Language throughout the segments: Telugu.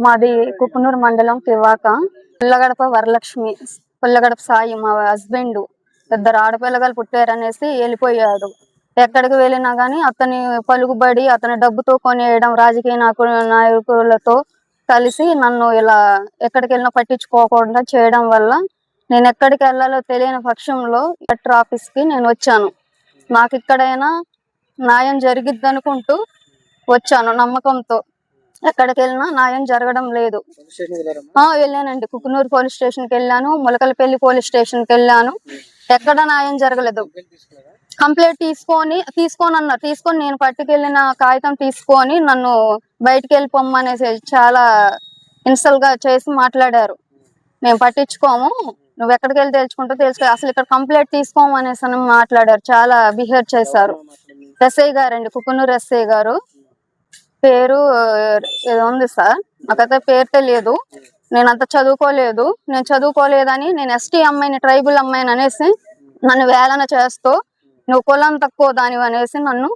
మాది కుకునూరు మండలం కివాక. పుల్లగడప వరలక్ష్మి, పుల్లగడప సాయి మా హస్బెండ్. ఇద్దరు ఆడపిల్లగాలు పుట్టారనేసి వెళ్ళిపోయాడు. ఎక్కడికి వెళ్ళినా గానీ అతని పలుకుబడి, అతని డబ్బుతో కొనేయడం, రాజకీయ నాయకులతో కలిసి నన్ను ఇలా ఎక్కడికి వెళ్ళినా పట్టించుకోకుండా చేయడం వల్ల నేను ఎక్కడికి వెళ్ళాలో తెలియని పక్షంలో కలెక్టర్ ఆఫీస్ కి నేను వచ్చాను. నాకు ఇక్కడైనా న్యాయం జరిగిద్ది అనుకుంటూ వచ్చాను నమ్మకంతో. ఎక్కడికి వెళ్ళినా న్యాయం జరగడం లేదు. వెళ్ళానండి, కుకునూరు పోలీస్ స్టేషన్ కి వెళ్ళాను, ములకలపల్లి పోలీస్ స్టేషన్ కి వెళ్ళాను. ఎక్కడ న్యాయం జరగలేదు. కంప్లైంట్ తీసుకొని అన్నారు. తీసుకొని నేను పట్టుకెళ్ళిన కాగితం తీసుకొని నన్ను బయటికి వెళ్ళిపోమ్మనేసి చాలా ఇన్సల్ గా చేసి మాట్లాడారు. మేము పట్టించుకోము, నువ్వు ఎక్కడికి వెళ్ళి తెలుసుకో, అసలు ఇక్కడ కంప్లైంట్ తీసుకోము అనేసి అని మాట్లాడారు. చాలా బిహేవ్ చేశారు. ఎస్ఐ గారండి, కుకునూరు ఎస్ఐ గారు. పేరు ఏదో ఉంది సార్, నాకైతే పేరు తెలియదు. నేను అంత చదువుకోలేదు. నేను చదువుకోలేదని నేను ఎస్టీ అమ్మాయిని, ట్రైబల్ అమ్మాయిని అనేసి నన్ను వేలన చేస్తూ నువ్వు కులం తక్కువ దానివి అనేసి నన్ను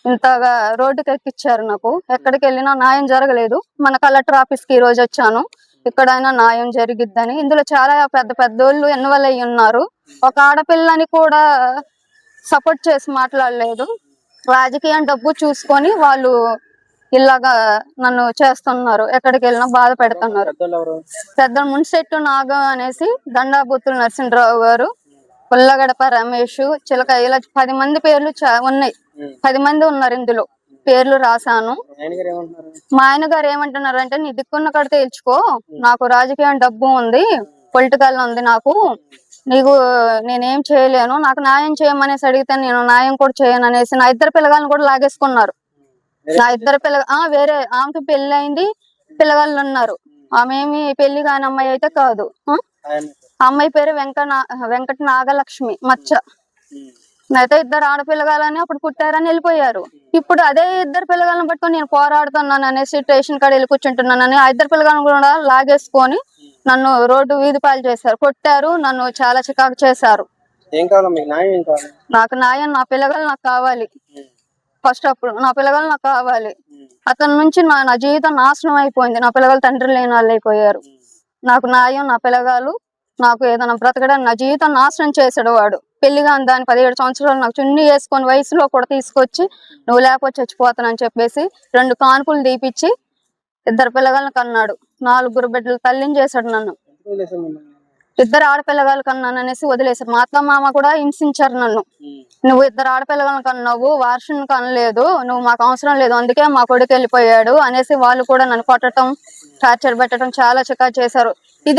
ఇంతగా రోడ్డుకి ఎక్కిచ్చారు. నాకు ఎక్కడికి వెళ్ళినా న్యాయం జరగలేదు. మన కలెక్టర్ ఆఫీస్ కి ఈ రోజు వచ్చాను, ఇక్కడైనా న్యాయం జరిగిద్దని. ఇందులో చాలా పెద్ద పెద్దోళ్ళు ఇన్వాల్వ్ అయ్యి ఉన్నారు. ఒక ఆడపిల్లని కూడా సపోర్ట్ చేసి మాట్లాడలేదు. రాజకీయం డబ్బు చూసుకొని వాళ్ళు ఇలాగా నన్ను చేస్తున్నారు. ఎక్కడికి వెళ్ళినా బాధ పెడుతున్నారు. పెద్ద మున్సెట్టు నాగం అనేసి, దండాబుత్తుల నరసింహరావు గారు, పుల్లగడప రమేష్, చిలక, ఇలా 10 మంది పేర్లు ఉన్నాయి. 10 మంది ఉన్నారు. ఇందులో పేర్లు రాశాను. మా ఆయన గారు ఏమంటున్నారు అంటే, నీ దిక్కున్న కడ తేల్చుకో, నాకు రాజకీయం డబ్బు ఉంది, పొలిటికల్ ఉంది, నాకు నీకు నేనేం చేయలేను, నాకు న్యాయం చేయమనేసి అడిగితే నేను న్యాయం కూడా చేయను అనేసి నా ఇద్దరు పిల్లగాలను కూడా లాగేసుకున్నారు. నా ఇద్దరు వేరే ఆమెకి పెళ్లి అయింది, పిల్లగాళ్ళు ఉన్నారు. ఆమె ఏమి పెళ్లి కాని అమ్మాయి అయితే కాదు. అమ్మాయి పేరు వెంకట నాగలక్ష్మి మచ్చ. అయితే ఇద్దరు ఆడపిల్లగాలని అప్పుడు పుట్టారని వెళ్ళిపోయారు. ఇప్పుడు అదే ఇద్దరు పిల్లగాలను పట్టుకొని నేను పోరాడుతున్నాను అనేసి స్టేషన్ కాడ వెళ్ళి కూర్చుంటున్నానని ఆ ఇద్దరు పిల్లగాలను కూడా లాగేసుకొని నన్ను రోడ్డు వీధి పాలు చేశారు, కొట్టారు, నన్ను చాలా చికాకు చేశారు. నాకు న్యాయం, నా పిల్లగాలు నాకు కావాలి. ఫస్ట్ అప్పుడు నా పిల్లగాలు నాకు కావాలి. అతని నుంచి నా జీవితం నాశనం అయిపోయింది. నా పిల్లగాలు తండ్రి లేని వాళ్ళు అయిపోయారు. నాకు న్యాయం, నా పిల్లగాలు, నాకు ఏదైనా బ్రతకడానికి, నా జీవితం నాశనం చేసాడు వాడు. పెళ్లిగా దాని 17 సంవత్సరాలు నాకు చున్నీ వేసుకొని వయసులో కూడా తీసుకొచ్చి నువ్వు లేకపోతే చచ్చిపోతానని చెప్పేసి 2 కాన్పులు తీపిచ్చి 2 పిల్లగాలను కన్నాడు. 4 బిడ్డలు తల్లిని చేశాడు నన్ను. 2 ఆడపిల్లగాలు కన్నాను అనేసి వదిలేశారు. మా అత్త మామ కూడా హింసించారు నన్ను. నువ్వు 2 ఆడపిల్లగాలను కన్నావు, వారసుని కనలేదు, నువ్వు మాకు అవసరం లేదు, అందుకే మా కొడుకు వెళ్ళిపోయాడు అనేసి వాళ్ళు కూడా నన్ను కొట్టడం, టార్చర్ పెట్టడం, చాలా చికాకు చేశారు. ఇది